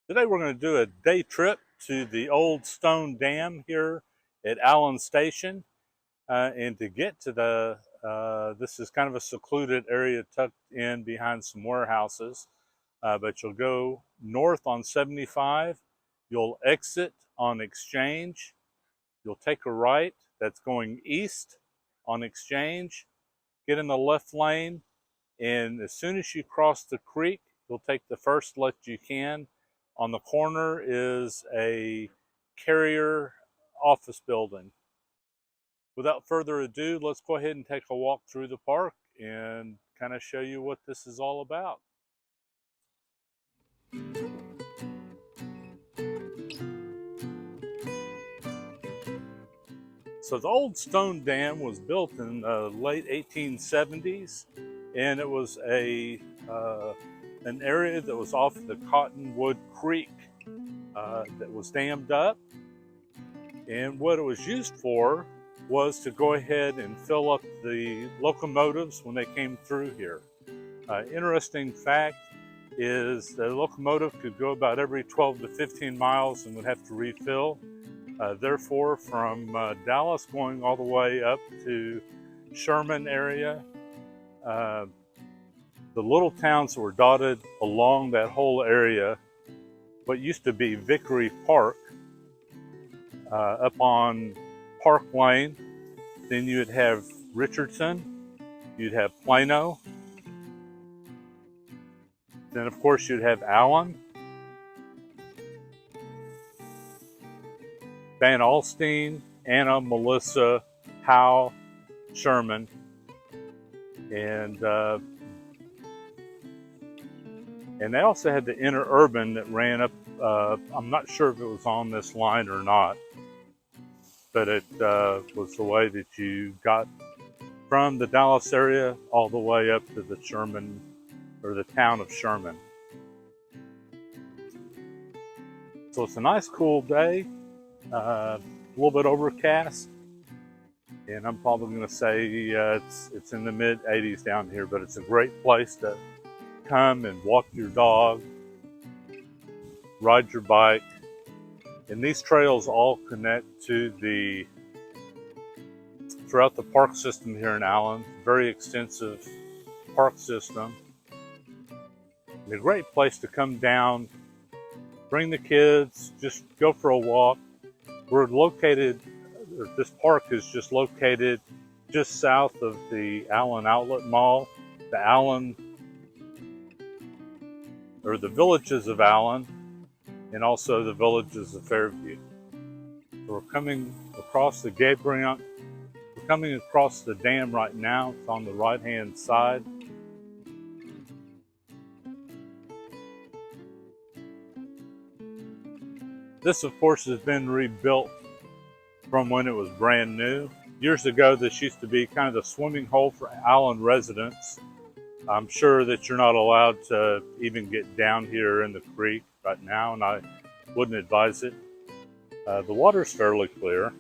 Today we're going to do a day trip to the old stone dam here at Allen Station. And to get to this is kind of a secluded area tucked in behind some warehouses. But you'll go north on 75, you'll exit on Exchange, you'll take a right that's going east on Exchange, get in the left lane, and as soon as you cross the creek, you'll take the first left you can. On the corner is a carrier office building. Without further ado, let's go ahead and take a walk through the park and kind of show you what this is all about. So the old stone dam was built in the late 1870s, and it was an area that was off the Cottonwood Creek that was dammed up. And what it was used for was to go ahead and fill up the locomotives when they came through here. Interesting fact is the locomotive could go about every 12 to 15 miles and would have to refill. Therefore, from Dallas going all the way up to Sherman area, the little towns that were dotted along that whole area, what used to be Vickery Park, up on Park Lane, then you'd have Richardson, you'd have Plano, then of course you'd have Allen, Van Alstyne, Anna, Melissa, Howe, Sherman, and they also had the interurban that ran up. I'm not sure if it was on this line or not, but it was the way that you got from the Dallas area all the way up to the Sherman, or the town of Sherman. So it's a nice cool day, a little bit overcast, and I'm probably going to say it's in the mid 80s down here, but it's a great place to come and walk your dog, ride your bike, and these trails all connect to throughout the park system here in Allen. Very extensive park system. And a great place to come down, bring the kids, just go for a walk. We're located, this park is just located just south of the Allen Outlet Mall. The Allen, or the villages of Allen, and also the villages of Fairview. So we're coming across the Gabriel. We're coming across the dam right now. It's on the right-hand side. This, of course, has been rebuilt from when it was brand new. Years ago, this used to be kind of the swimming hole for Allen residents. I'm sure that you're not allowed to even get down here in the creek right now, and I wouldn't advise it. The water's fairly clear.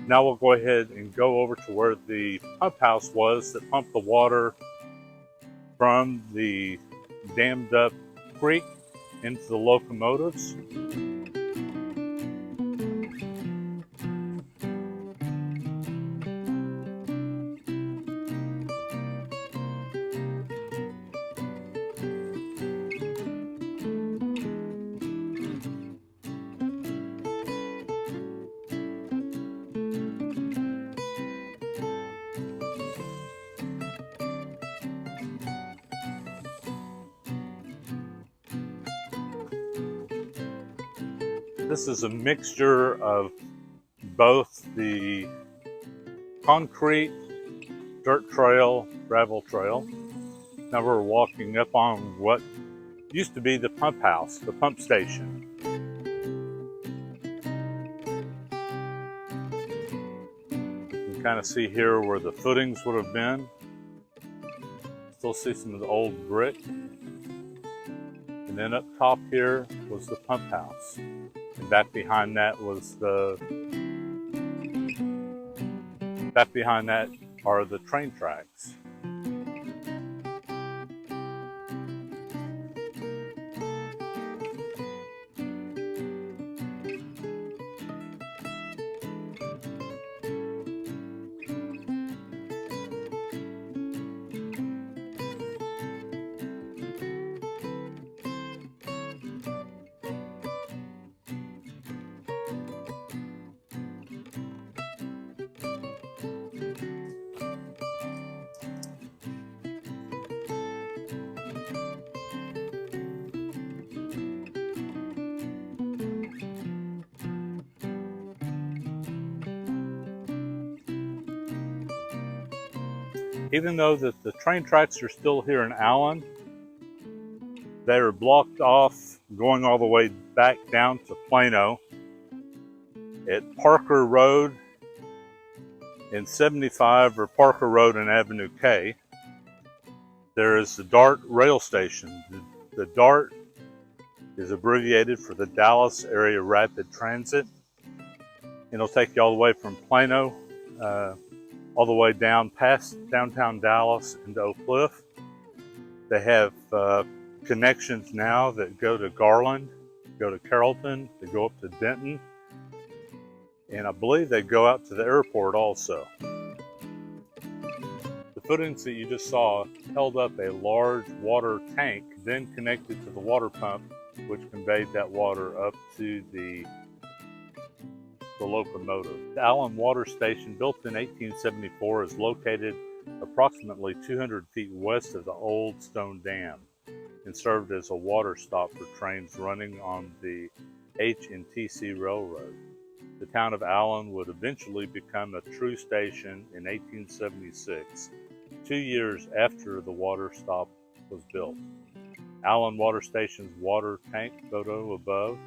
Now we'll go ahead and go over to where the pump house was that pumped the water from the dammed up creek into the locomotives. This is a mixture of both the concrete, dirt trail, gravel trail. Now we're walking up on what used to be the pump house, the pump station. You can kind of see here where the footings would have been. Still see some of the old brick. And then up top here was the pump house. And back behind that are the train tracks. Even though that the train tracks are still here in Allen, they are blocked off going all the way back down to Plano at Parker Road in 75, or Parker Road and Avenue K. There is the DART rail station. The DART is abbreviated for the Dallas Area Rapid Transit. It'll take you all the way from Plano all the way down past downtown Dallas into Oak Cliff. They have connections now that go to Garland, go to Carrollton, they go up to Denton, and I believe they go out to the airport also. The footings that you just saw held up a large water tank, then connected to the water pump, which conveyed that water up to the locomotive. The Allen Water Station, built in 1874, is located approximately 200 feet west of the old stone dam and served as a water stop for trains running on the H&TC Railroad. The town of Allen would eventually become a true station in 1876, 2 years after the water stop was built. Allen Water Station's water tank photo above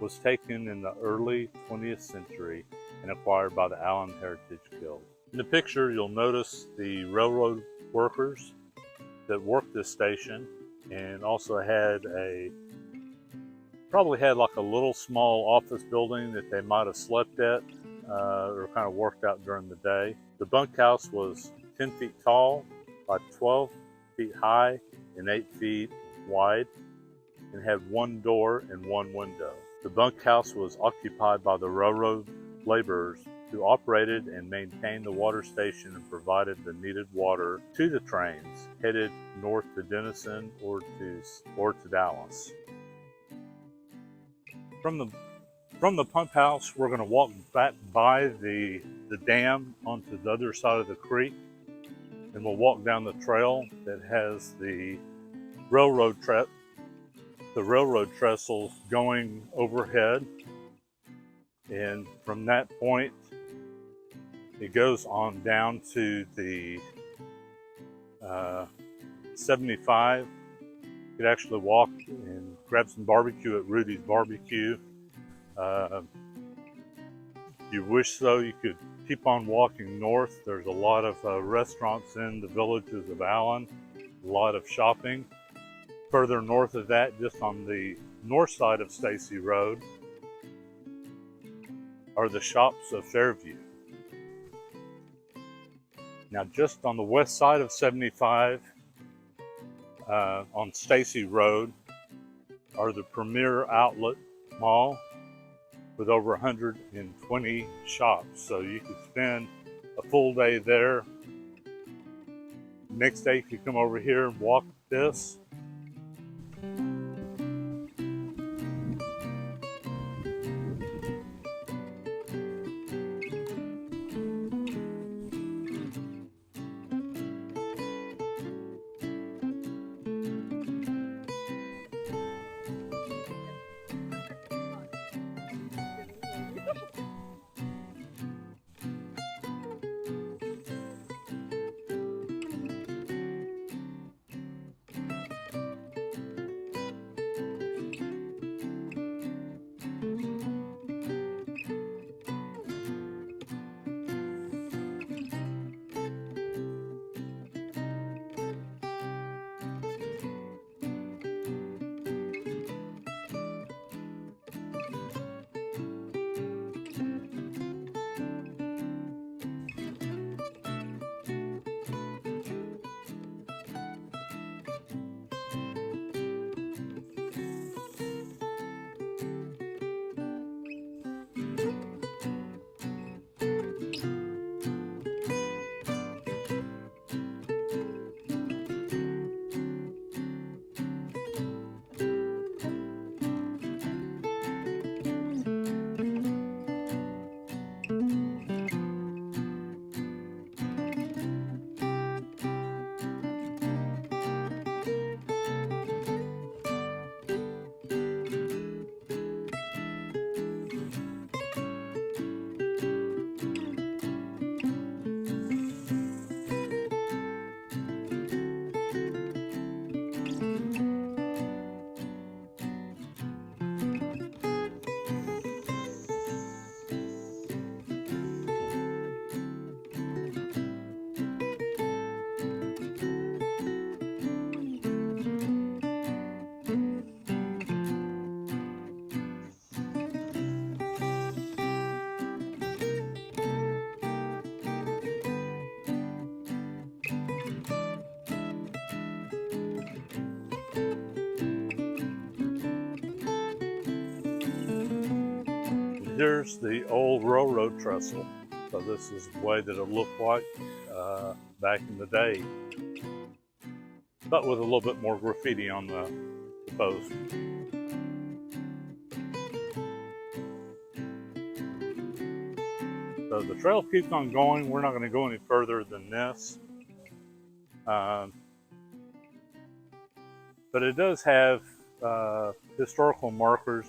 was taken in the early 20th century and acquired by the Allen Heritage Guild. In the picture, you'll notice the railroad workers that worked this station, and also probably had like a little small office building that they might have slept at or kind of worked out during the day. The bunkhouse was 10 feet tall by 12 feet high and 8 feet wide, and had one door and one window. The bunkhouse was occupied by the railroad laborers who operated and maintained the water station and provided the needed water to the trains headed north to Denison or to Dallas. From the pump house, we're going to walk back by the dam onto the other side of the creek, and we'll walk down the trail that has the railroad trestles going overhead, and from that point it goes on down to the 75. You could actually walk and grab some barbecue at Rudy's Barbecue. If you wish so, you could keep on walking north. There's a lot of restaurants in the villages of Allen, a lot of shopping. Further north of that, just on the north side of Stacy Road, are the shops of Fairview. Now, just on the west side of 75, on Stacy Road, are the Premier Outlet Mall with over 120 shops. So you could spend a full day there. Next day, you come over here and walk this. There's the old railroad trestle. So this is the way that it looked like back in the day, but with a little bit more graffiti on the post. So the trail keeps on going. We're not going to go any further than this. But it does have historical markers,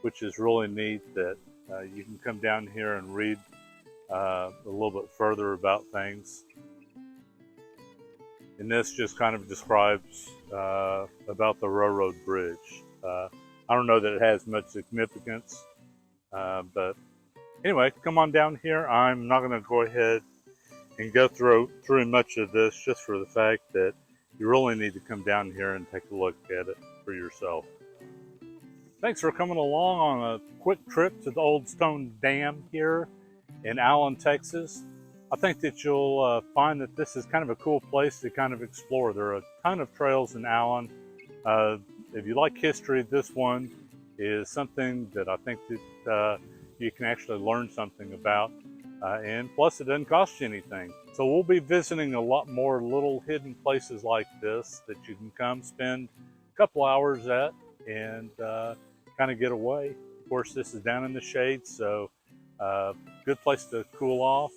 which is really neat, that you can come down here and read a little bit further about things. And this just kind of describes about the railroad bridge. I don't know that it has much significance, but anyway, come on down here. I'm not going to go ahead and go through much of this, just for the fact that you really need to come down here and take a look at it for yourself. Thanks for coming along on a quick trip to the Old Stone Dam here in Allen, Texas. I think that you'll find that this is kind of a cool place to kind of explore. There are a ton of trails in Allen. If you like history, this one is something that I think that you can actually learn something about. And plus it doesn't cost you anything. So we'll be visiting a lot more little hidden places like this that you can come spend a couple hours at and kind of get away. Of course, this is down in the shade, so good place to cool off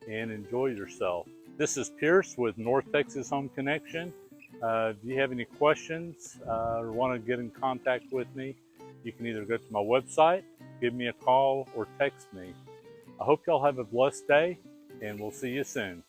and enjoy yourself. This is Pierce with North Texas Home Connection. If you have any questions or want to get in contact with me, you can either go to my website, give me a call, or text me. I hope y'all have a blessed day, and we'll see you soon.